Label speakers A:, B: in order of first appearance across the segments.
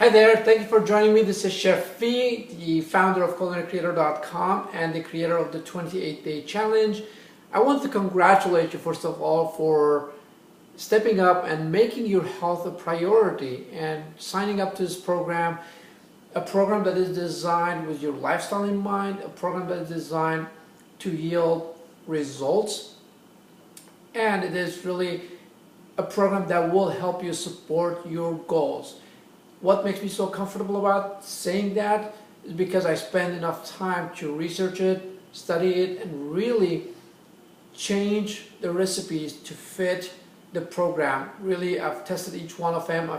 A: Hi there, thank you for joining me. This is Chef V, the founder of CulinaryCreator.com and the creator of the 28-Day Challenge. I want to congratulate you first of all for stepping up and making your health a priority and signing up to this program, a program that is designed with your lifestyle in mind, a program that is designed to yield results, and it is really a program that will help you support your goals. What makes me so comfortable about saying that is because I spend enough time to research it, study it, and really change the recipes to fit the program. Really, I've tested each one of them.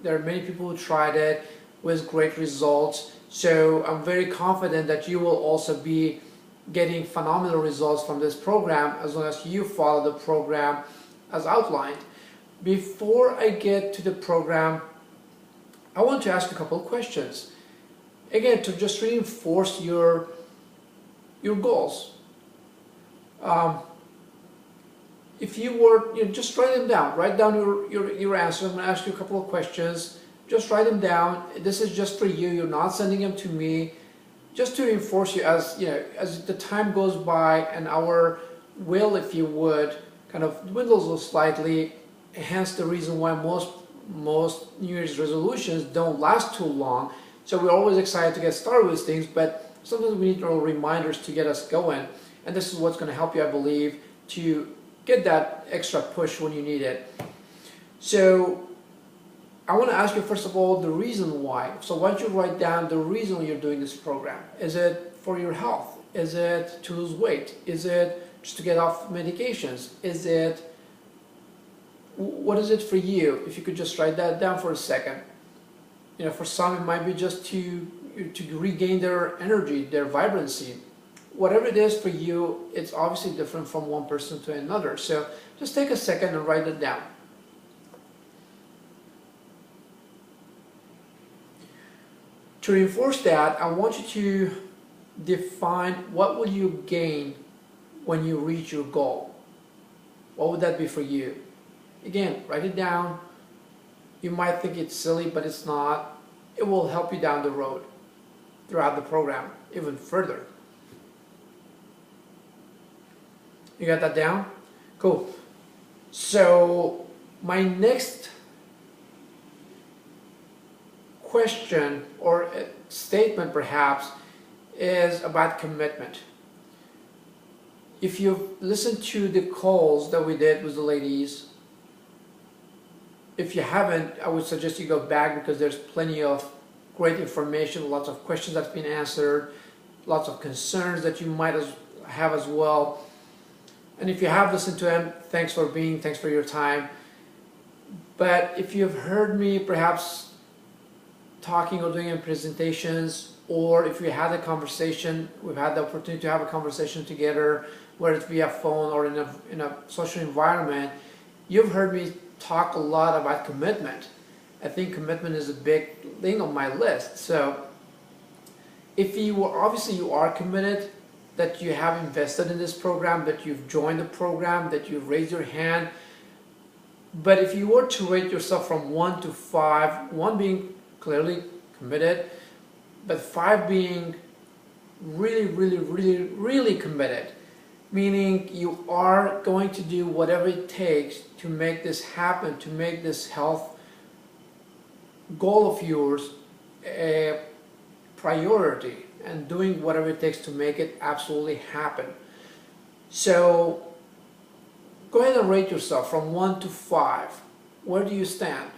A: There are many people who tried it with great results. So I'm very confident that you will also be getting phenomenal results from this program as long as you follow the program as outlined. Before I get to the program, I want to ask a couple of questions. Again, to just reinforce your goals. If you were, just write them down. Write down your answer. I'm going to ask you a couple of questions. Just write them down. This is just for you. You're not sending them to me. Just to reinforce you as as the time goes by and our will, if you would, kind of dwindles slightly. Hence the reason why most New Year's resolutions don't last too long. So we're always excited to get started with things, but sometimes we need little reminders to get us going. And this is what's going to help you, I believe, to get that extra push when you need it. So I want to ask you, first of all, the reason why. So why don't you write down the reason you're doing this program? Is it for your health? Is it to lose weight? Is it just to get off medications? What is it for you? If you could just write that down for a second. For some it might be just to regain their energy, their vibrancy. Whatever it is for you, it's obviously different from one person to another. So just take a second and write it down. To reinforce that, I want you to define what will you gain when you reach your goal. What would that be for you? Again, write it down. You might think it's silly, but it's not. It will help you down the road throughout the program even further. You got that down? Cool. So my next question or statement perhaps is about commitment. If you've listened to the calls that we did with the ladies, if you haven't, I would suggest you go back because there's plenty of great information, lots of questions that's been answered, lots of concerns that you might have as well. And if you have listened to them, thanks for your time. But if you've heard me perhaps talking or doing presentations, or if we had a conversation, we've had the opportunity to have a conversation together, whether it's via phone or in a social environment, you've heard me talk a lot about commitment. I think commitment is a big thing on my list. So if you are committed, that you have invested in this program, that you've joined the program, that you've raised your hand. But if you were to rate yourself from 1 to 5, 1 being clearly committed, but 5 being really, really, really, really committed, meaning you are going to do whatever it takes to make this happen, to make this health goal of yours a priority, and doing whatever it takes to make it absolutely happen. So go ahead and rate yourself from 1 to 5. Where do you stand?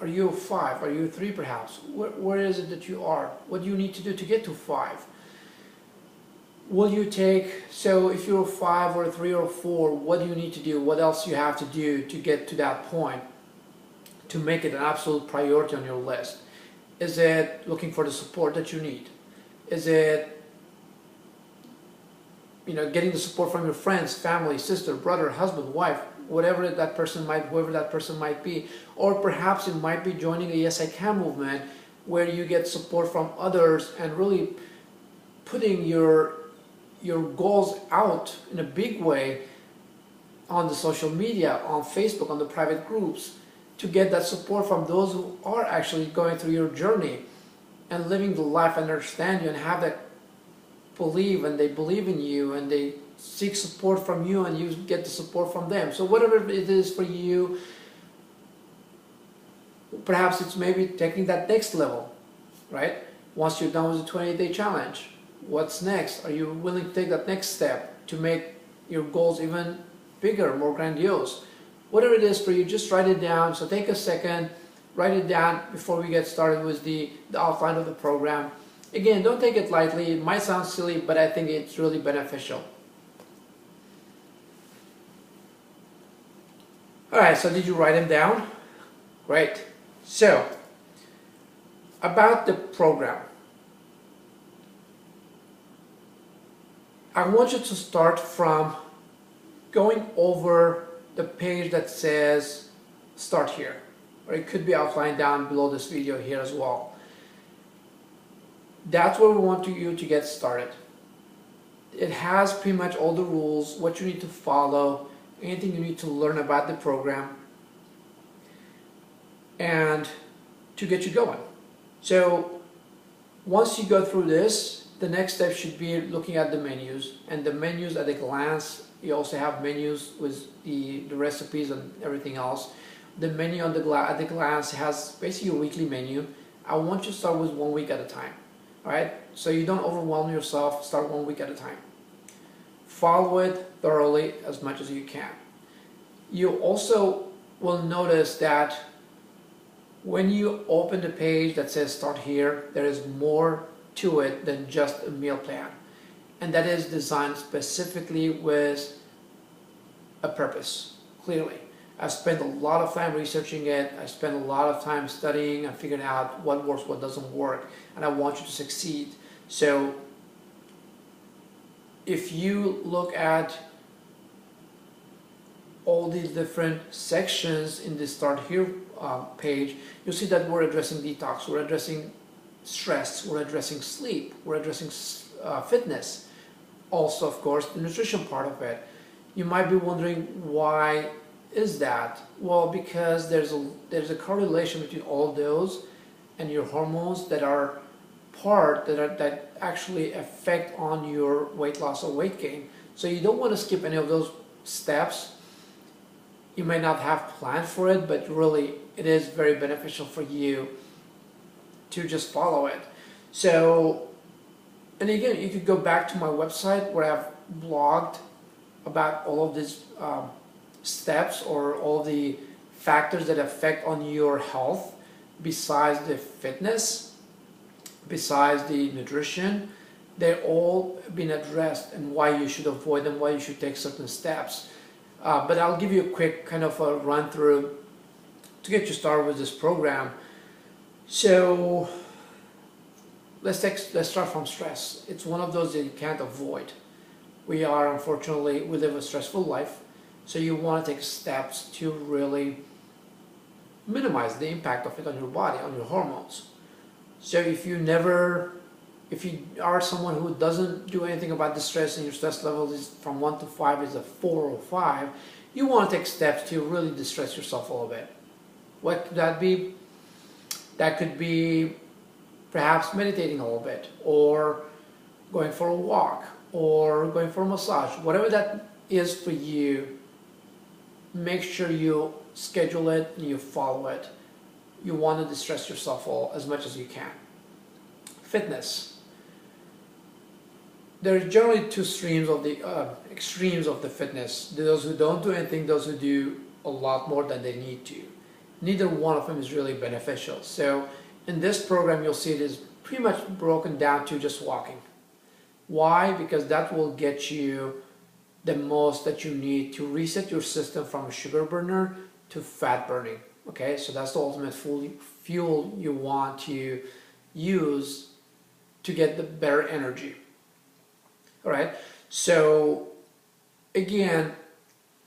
A: Are you a 5? Are you a 3 perhaps? Where is it that you are? What do you need to do to get to 5? Will you take, so if you're a 5 or a 3 or a 4, what do you need to do? What else you have to do to get to that point to make it an absolute priority on your list? Is it looking for the support that you need? Is it getting the support from your friends, family, sister, brother, husband, wife, whoever that person might be? Or perhaps it might be joining a Yes I Can movement where you get support from others and really putting your goals out in a big way on the social media, on Facebook, on the private groups, to get that support from those who are actually going through your journey and living the life and understand you and have that belief, and they believe in you and they seek support from you and you get the support from them. So whatever it is for you, perhaps it's maybe taking that next level, right? Once you're done with the 28-day challenge, what's next? Are you willing to take that next step to make your goals even bigger, more grandiose? Whatever it is for you, just write it down. So take a second, write it down before we get started with the outline of the program. Again, don't take it lightly. It might sound silly, but I think it's really beneficial. All right, so did you write them down? Great. So, about the program. I want you to start from going over the page that says start here, or it could be outlined down below this video here as well. That's where we want you to get started. It has pretty much all the rules, what you need to follow, anything you need to learn about the program, and to get you going. So once you go through this, the next step should be looking at the menus, and the menus at a glance. You also have menus with the recipes and everything else. The menu on at the glance has basically a weekly menu. I want you to start with 1 week at a time. All right, so you don't overwhelm yourself. Start 1 week at a time. Follow it thoroughly as much as you can. You also will notice that when you open the page that says start here, there is more to it than just a meal plan. And that is designed specifically with a purpose, clearly. I spent a lot of time researching it. I spent a lot of time studying and figuring out what works, what doesn't work, and I want you to succeed. So if you look at all these different sections in the start here page, you'll see that we're addressing detox, we're addressing stress, we're addressing sleep, we're addressing fitness. Also, of course, the nutrition part of it. You might be wondering, why is that? Well, because there's a correlation between all those and your hormones that actually affect on your weight loss or weight gain. So you don't want to skip any of those steps. You may not have planned for it, but really it is very beneficial for you to just follow it. So, and again, you could go back to my website where I've blogged about all of these steps or all the factors that affect on your health besides the fitness, besides the nutrition. They're all been addressed, and why you should avoid them, why you should take certain steps. But I'll give you a quick kind of a run through to get you started with this program. So let's start from stress. It's one of those that you can't avoid. We live a stressful life, so you want to take steps to really minimize the impact of it on your body, on your hormones. So if you are someone who doesn't do anything about the stress, and your stress level is from 1 to 5 is a 4 or 5, you want to take steps to really distress yourself a little bit. What could that be? That could be perhaps meditating a little bit, or going for a walk, or going for a massage. Whatever that is for you, make sure you schedule it and you follow it. You want to distress yourself as much as you can. Fitness. There are generally two streams of the extremes of the fitness. Those who don't do anything, those who do a lot more than they need to. Neither one of them is really beneficial. So in this program, you'll see it is pretty much broken down to just walking. Why? Because that will get you the most that you need to reset your system from a sugar burner to fat burning. Okay, so that's the ultimate fuel you want to use to get the better energy. All right, so again,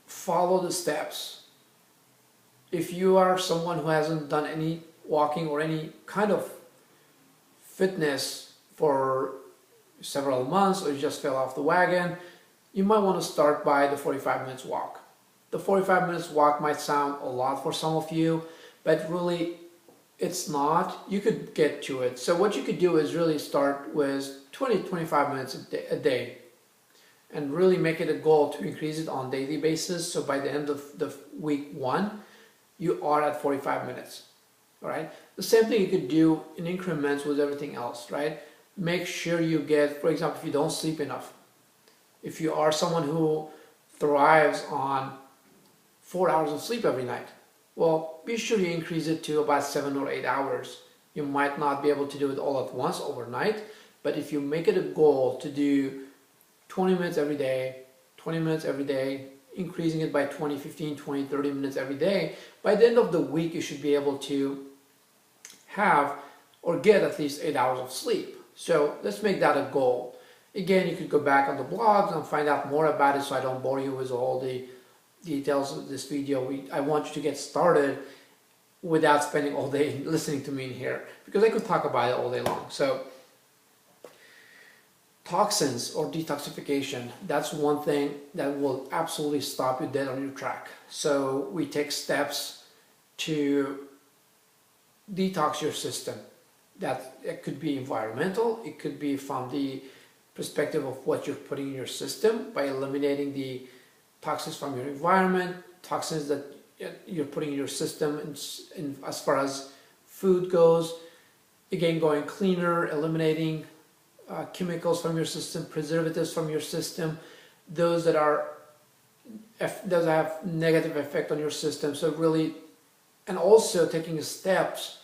A: follow the steps. If you are someone who hasn't done any walking or any kind of fitness for several months, or you just fell off the wagon, you might want to start by the 45 minutes walk. The 45 minutes walk might sound a lot for some of you, but really it's not. You could get to it. So what you could do is really start with 20-25 minutes a day and really make it a goal to increase it on a daily basis. So by the end of the week 1, you are at 45 minutes. All right. The same thing you could do in increments with everything else, right? Make sure you get, for example, if you don't sleep enough, if you are someone who thrives on 4 hours of sleep every night, well, be sure you increase it to about 7 or 8 hours. You might not be able to do it all at once overnight, but if you make it a goal to do 20 minutes every day, 20 minutes every day, increasing it by 20, 15, 20, 30 minutes every day, by the end of the week you should be able to have or get at least 8 hours of sleep. So let's make that a goal. Again, you could go back on the blogs and find out more about it so I don't bore you with all the details of this video. I want you to get started without spending all day listening to me in here, because I could talk about it all day long. So toxins or detoxification, that's one thing that will absolutely stop you dead on your track. So we take steps to detox your system. That it could be environmental, it could be from the perspective of what you're putting in your system by eliminating the toxins from your environment, toxins that you're putting in your system in as far as food goes. Again, going cleaner, eliminating chemicals from your system, preservatives from your system, those that have negative effect on your system. So really, and also taking steps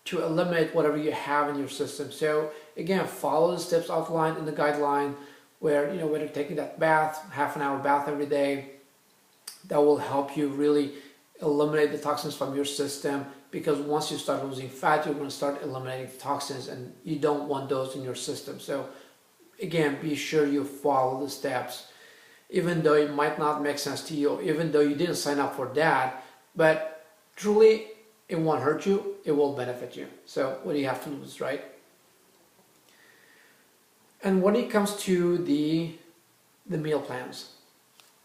A: to eliminate whatever you have in your system. So again, follow the steps outlined in the guideline, where whether taking that bath, half an hour bath every day, that will help you really eliminate the toxins from your system, because once you start losing fat, you're going to start eliminating the toxins, and you don't want those in your system. So again, be sure you follow the steps, even though it might not make sense to you, even though you didn't sign up for that, but truly it won't hurt you, it will benefit you. So what do you have to lose, right? And when it comes to the meal plans,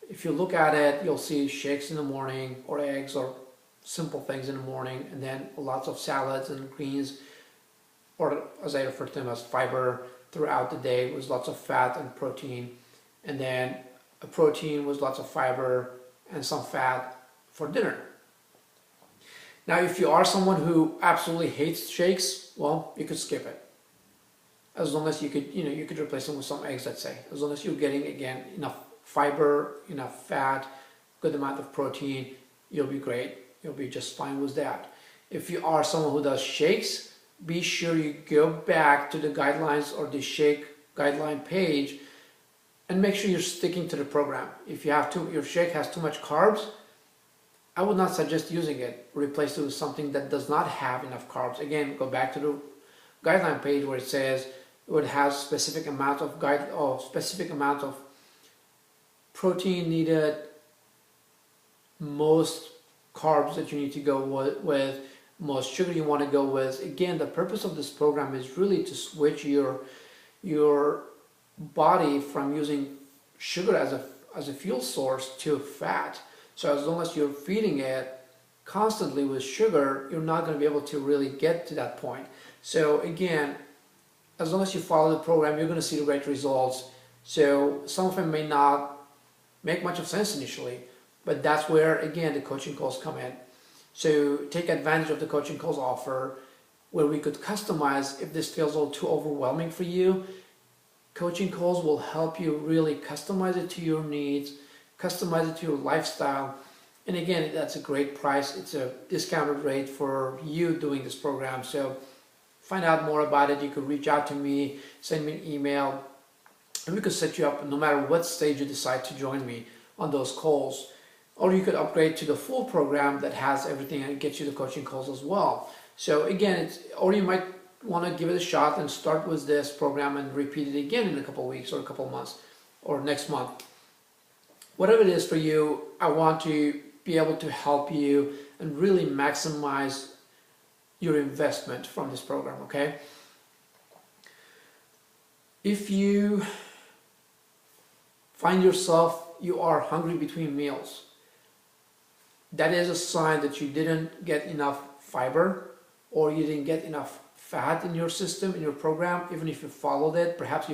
A: if you look at it, you'll see shakes in the morning, or eggs, or simple things in the morning, and then lots of salads and greens, or as I refer to them as fiber, throughout the day with lots of fat and protein, and then a protein with lots of fiber and some fat for dinner. Now, if you are someone who absolutely hates shakes, well, you could skip it. As long as you could replace them with some eggs, let's say. As long as you're getting, again, enough fiber, enough fat, good amount of protein, you'll be great. You'll be just fine with that. If you are someone who does shakes, be sure you go back to the guidelines or the shake guideline page and make sure you're sticking to the program. If your shake has too much carbs, I would not suggest using it. Replace it with something that does not have enough carbs. Again, go back to the guideline page where it says it has specific amount of protein needed, most carbs that you need to go with, most sugar you want to go with. Again, the purpose of this program is really to switch your body from using sugar as a fuel source to fat. So as long as you're feeding it constantly with sugar, you're not going to be able to really get to that point. So again, as long as you follow the program, you're going to see the great results. So some of them may not make much of sense initially, but that's where, again, the coaching calls come in. So take advantage of the coaching calls offer, where we could customize. If this feels a little too overwhelming for you, coaching calls will help you really customize it to your needs, customize it to your lifestyle. And again, that's a great price. It's a discounted rate for you doing this program. So find out more about it. You could reach out to me, send me an email, and we could set you up no matter what stage you decide to join me on those calls. Or you could upgrade to the full program that has everything and gets you the coaching calls as well. So again, or you might want to give it a shot and start with this program and repeat it again in a couple of weeks or a couple of months or next month. Whatever it is for you, I want to be able to help you and really maximize your investment from this program, okay? If you find yourself, you are hungry between meals, that is a sign that you didn't get enough fiber or you didn't get enough fat in your system, in your program. Even if you followed it, perhaps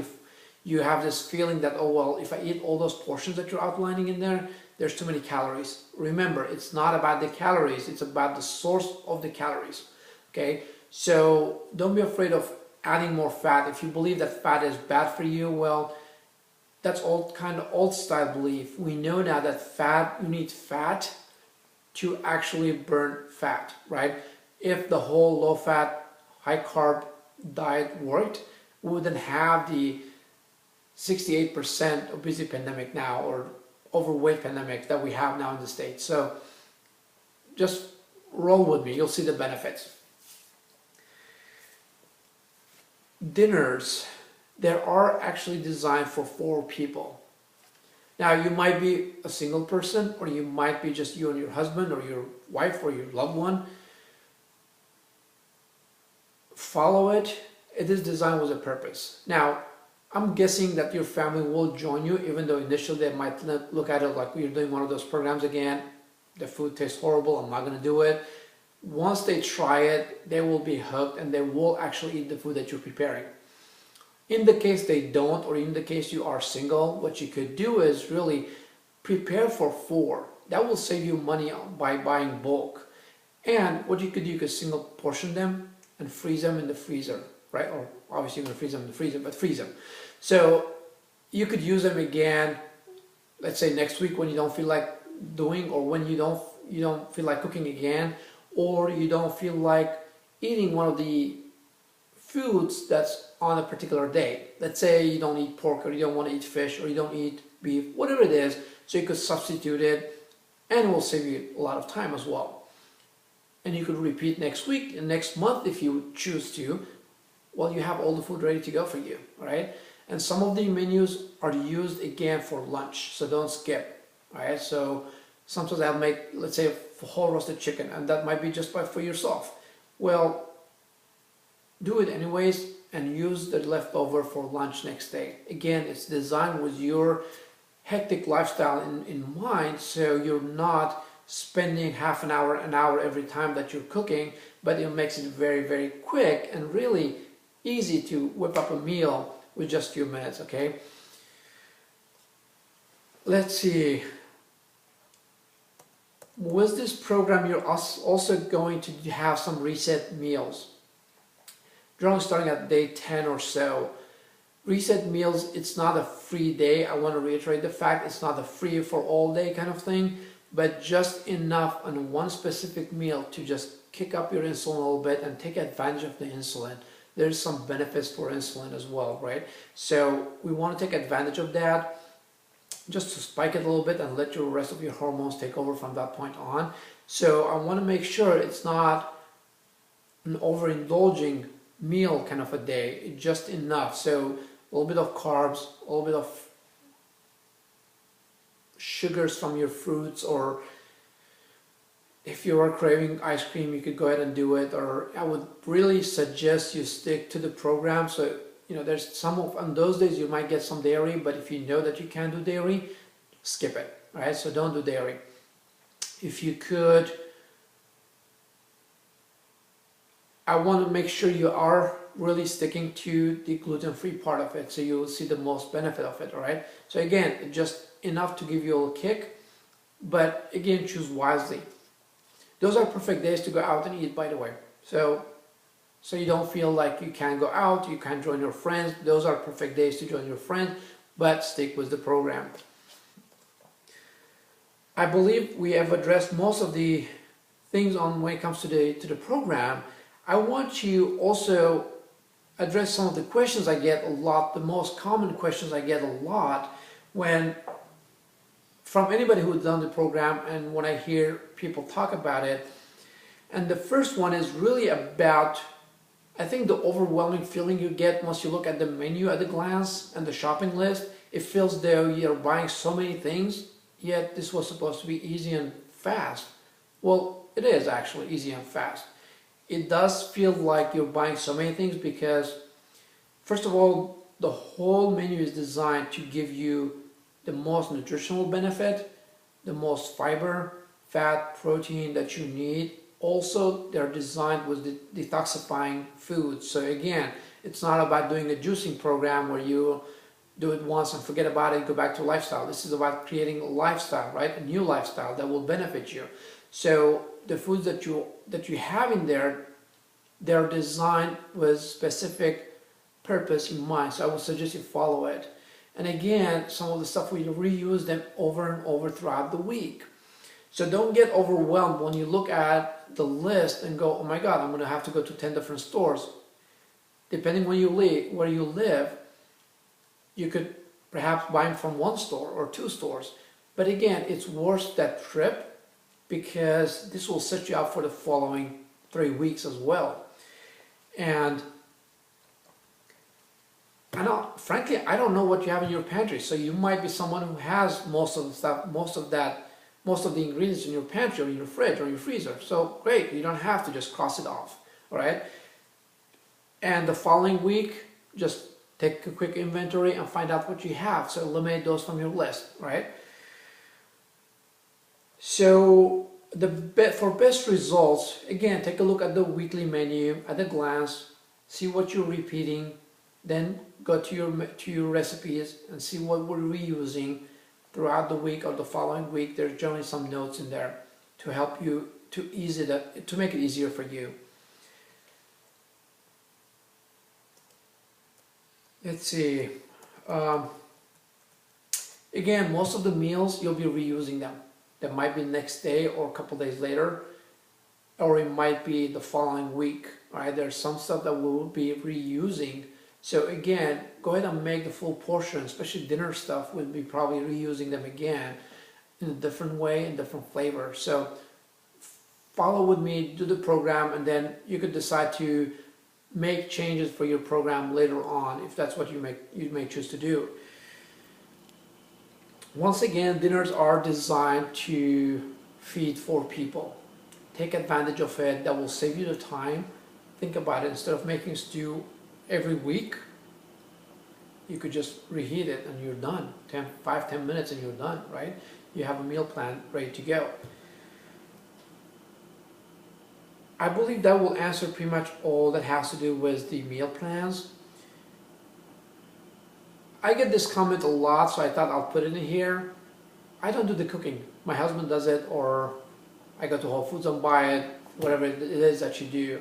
A: you have this feeling that, oh well, if I eat all those portions that you're outlining in there, there's too many calories. Remember, it's not about the calories, it's about the source of the calories. Okay, so don't be afraid of adding more fat. If you believe that fat is bad for you, well, that's old style belief. We know now that you need fat to actually burn fat, right? If the whole low fat, high carb diet worked, we wouldn't have the 68% obesity pandemic now, or overweight pandemic that we have now in the States. So just roll with me, you'll see the benefits. Dinners, they are actually designed for 4 people. Now you might be a single person, or you might be just you and your husband or your wife or your loved one. Follow it. It is designed with a purpose. Now, I'm guessing that your family will join you, even though initially they might look at it like you're doing one of those programs again. The food tastes horrible, I'm not going to do it. Once they try it, they will be hooked and they will actually eat the food that you're preparing. In the case they don't, or in the case you are single, what you could do is really prepare for 4. That will save you money by buying bulk. And what you could do, you could single portion them and freeze them in the freezer, right? Or obviously you're going to freeze them in the freezer, but freeze them. So you could use them again, let's say next week when you don't feel like doing, or when you don't feel like cooking again, or you don't feel like eating one of the foods that's on a particular day. Let's say you don't eat pork, or you don't want to eat fish, or you don't eat beef, whatever it is, so you could substitute it, and it will save you a lot of time as well. And you could repeat next week and next month if you choose to. Well, you have all the food ready to go for you, all right? And some of the menus are used again for lunch, so don't skip, all right? So sometimes I'll make, let's say, a whole roasted chicken, and that might be just for yourself. Well, do it anyways and use the leftover for lunch next day. Again, it's designed with your hectic lifestyle in mind, so you're not spending half an hour every time that you're cooking, but it makes it very, very quick and really easy to whip up a meal with just a few minutes, okay? Let's see. With this program, you're also going to have some reset meals. Generally starting at day 10 or so. Reset meals, it's not a free day. I want to reiterate the fact it's not a free for all day kind of thing, but just enough on one specific meal to just kick up your insulin a little bit and take advantage of the insulin. There's some benefits for insulin as well, right? So we want to take advantage of that, just to spike it a little bit and let your rest of your hormones take over from that point on. So I want to make sure it's not an overindulging meal kind of a day, just enough. So a little bit of carbs, a little bit of sugars from your fruits, or if you are craving ice cream, you could go ahead and do it. Or I would really suggest you stick to the program. So, you know, there's on those days you might get some dairy, but if you know that you can't do dairy, skip it, right? So don't do dairy. If you could, I want to make sure you are really sticking to the gluten-free part of it, so you'll see the most benefit of it, all right? So again, just enough to give you a little kick, but again, choose wisely. Those are perfect days to go out and eat, by the way. So you don't feel like you can't go out, you can't join your friends. Those are perfect days to join your friends, but stick with the program. I believe we have addressed most of the things on when it comes to the program. I want to also address some of the questions I get a lot, the most common questions I get a lot from anybody who's done the program and when I hear people talk about it. And the first one is really about, I think, the overwhelming feeling you get once you look at the menu at a glance and the shopping list. It feels though you're buying so many things, yet this was supposed to be easy and fast. Well, it is actually easy and fast. It does feel like you're buying so many things because, first of all, the whole menu is designed to give you the most nutritional benefit, the most fiber, fat, protein that you need. Also, they're designed with detoxifying foods. So again, it's not about doing a juicing program where you do it once and forget about it, go back to lifestyle. This is about creating a lifestyle, right? A new lifestyle that will benefit you. So the foods that you have in there, they're designed with specific purpose in mind. So I would suggest you follow it. And again, some of the stuff we reuse them over and over throughout the week. So don't get overwhelmed when you look at the list and go, oh my God, I'm going to have to go to 10 different stores. Depending where you live, you could perhaps buy them from one store or two stores. But again, it's worth that trip because this will set you up for the following 3 weeks as well. And frankly, I don't know what you have in your pantry. So you might be someone who has most of the stuff, most of the ingredients in your pantry or in your fridge or your freezer. So great, you don't have to just cross it off, all right? And the following week, just take a quick inventory and find out what you have. So eliminate those from your list, right? So for best results, again, take a look at the weekly menu at a glance, see what you're repeating, then go to your recipes and see what we're reusing throughout the week or the following week. There's generally some notes in there to help you to make it easier for you. Let's see. Again, most of the meals you'll be reusing them. That might be next day or a couple days later, or it might be the following week. Right? There's some stuff that we'll be reusing. So again, go ahead and make the full portion, especially dinner stuff. We'll be probably reusing them again in a different way, in different flavor. So follow with me, do the program, and then you could decide to make changes for your program later on if that's what you may choose to do. Once again, dinners are designed to feed 4 people. Take advantage of it. That will save you the time. Think about it. Instead of making stew every week, you could just reheat it and you're done. 5-10 minutes and you're done, right? You have a meal plan ready to go. I believe that will answer pretty much all that has to do with the meal plans. I get this comment a lot, so I thought I'll put it in here. I don't do the cooking. My husband does it, or I go to Whole Foods and buy it, whatever it is that you do.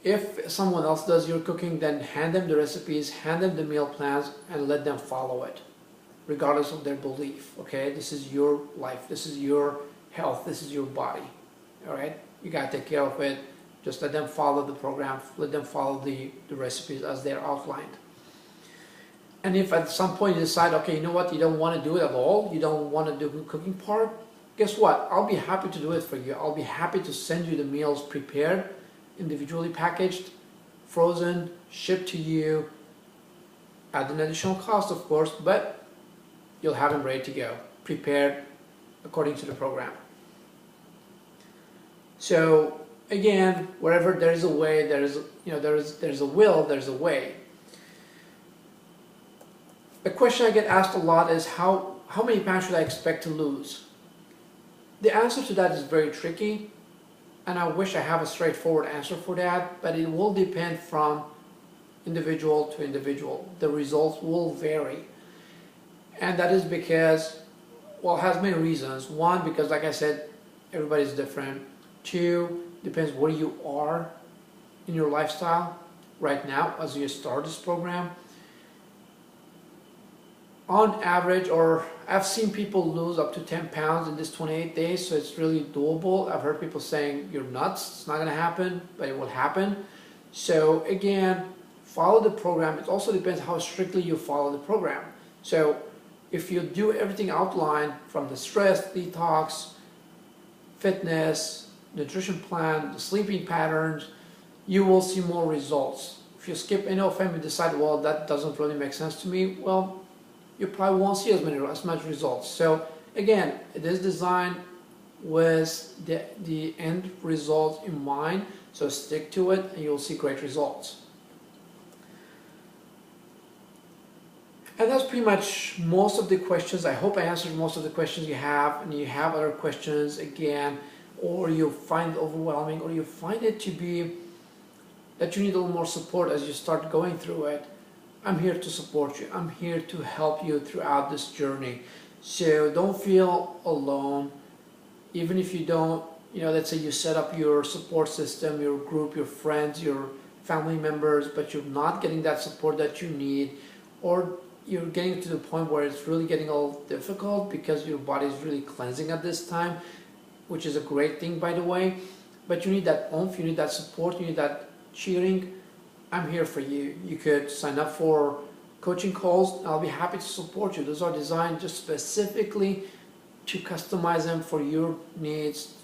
A: If someone else does your cooking, then hand them the recipes, hand them the meal plans, and let them follow it, regardless of their belief, okay? This is your life, this is your health, this is your body, all right? You gotta take care of it. Just let them follow the program, let them follow the recipes as they're outlined. And if at some point you decide, okay, you know what, you don't want to do it at all, you don't want to do the cooking part, guess what? I'll be happy to do it for you. I'll be happy to send you the meals prepared, individually packaged, frozen, shipped to you at an additional cost, of course, but you'll have them ready to go, prepared according to the program. So again, wherever there's a way, there's a will, there's a way. The question I get asked a lot is how many pounds should I expect to lose? The answer to that is very tricky, and I wish I have a straightforward answer for that, but it will depend from individual to individual. The results will vary. And that is because, well, it has many reasons. One, because like I said, everybody's different. 2, depends where you are in your lifestyle right now as you start this program. On average, or I've seen people lose up to 10 pounds in this 28 days, so it's really doable. I've heard people saying, you're nuts, it's not going to happen, but it will happen. So again, follow the program. It also depends how strictly you follow the program. So if you do everything outlined from the stress, detox, fitness, nutrition plan, the sleeping patterns, you will see more results. If you skip any of them and decide, well, that doesn't really make sense to me, well, you probably won't see as much results. So again, it is designed with the end result in mind, so stick to it and you'll see great results. And that's pretty much most of the questions. I hope I answered most of the questions you have, and you have other questions again, or you find it overwhelming, or you find it to be that you need a little more support as you start going through it. I'm here to support you. I'm here to help you throughout this journey. So don't feel alone. Even if you don't, let's say you set up your support system, your group, your friends, your family members, but you're not getting that support that you need, or you're getting to the point where it's really getting a little difficult because your body is really cleansing at this time, which is a great thing, by the way. But you need that oomph, you need that support, you need that cheering. I'm here for you. You could sign up for coaching calls. I'll be happy to support you. Those are designed just specifically to customize them for your needs,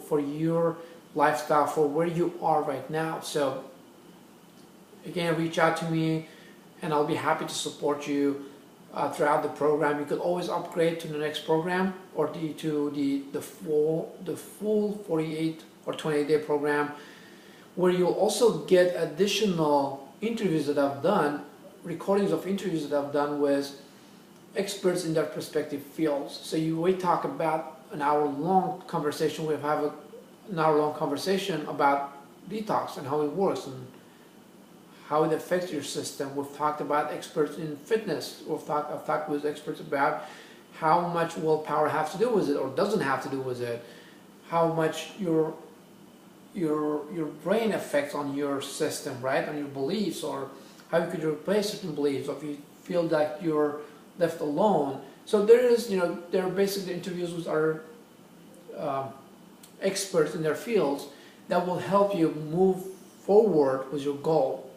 A: for your lifestyle, for where you are right now. So again, reach out to me and I'll be happy to support you throughout the program. You could always upgrade to the next program or to the full 48 or 28-day program, where you'll also get additional interviews that I've done, recordings of interviews that I've done with experts in their respective fields. So we talk about an hour-long conversation. We have an hour-long conversation about detox and how it works and how it affects your system. We've talked about experts in fitness. I've talked with experts about how much willpower has to do with it or doesn't have to do with it, how much your brain affects on your system, right, on your beliefs, or how you could replace certain beliefs, or if you feel that you're left alone. So there are basically interviews with our experts in their fields that will help you move forward with your goal.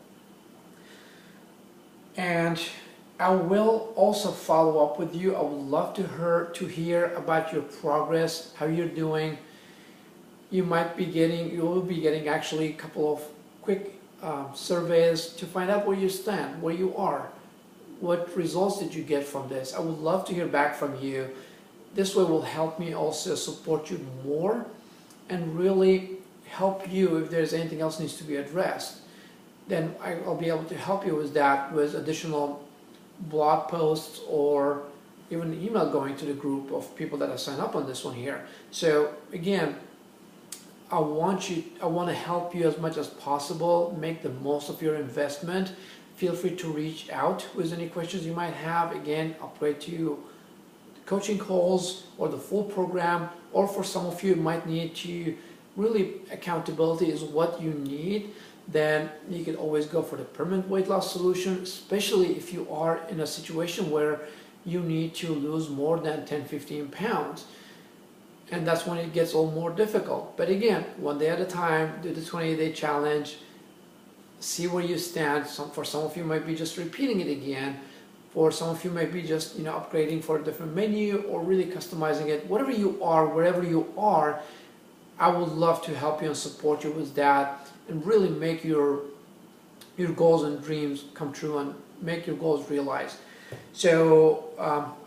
A: And I will also follow up with you. I would love to hear about your progress, how you're doing. You will be getting actually a couple of quick surveys to find out where you stand, where you are. What results did you get from this? I would love to hear back from you. This way will help me also support you more and really help you if there's anything else needs to be addressed. Then I'll be able to help you with that, with additional blog posts or even an email going to the group of people that have signed up on this one here. So again, I want to help you as much as possible, make the most of your investment. Feel free to reach out with any questions you might have. Again, upgrade to coaching calls or the full program, or for some of you might need to really accountability is what you need. Then you can always go for the permanent weight loss solution, especially if you are in a situation where you need to lose more than 10-15 pounds. And that's when it gets a little more difficult. But again, one day at a time, do the 28-day challenge, see where you stand. For some of you might be just repeating it again. For some of you might be just upgrading for a different menu or really customizing it. Whatever you are, wherever you are, I would love to help you and support you with that and really make your goals and dreams come true and make your goals realized. So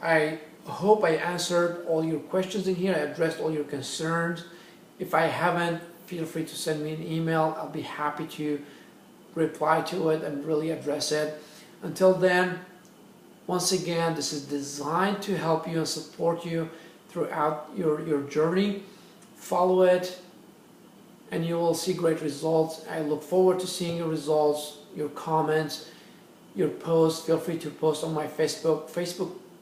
A: I hope I answered all your questions in here. I addressed all your concerns. If I haven't, feel free to send me an email. I'll be happy to reply to it and really address it. Until then, once again, this is designed to help you and support you throughout your journey. Follow it and you will see great results. I look forward to seeing your results, your comments, your posts. Feel free to post on my Facebook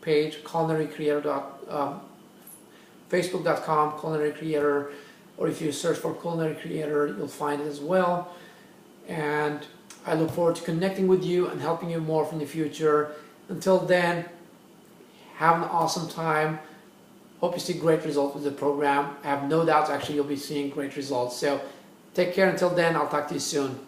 A: page, facebook.com, Culinary Creator, or if you search for Culinary Creator, you'll find it as well. And I look forward to connecting with you and helping you more in the future. Until then, have an awesome time. Hope you see great results with the program. I have no doubts actually you'll be seeing great results. So take care until then. I'll talk to you soon.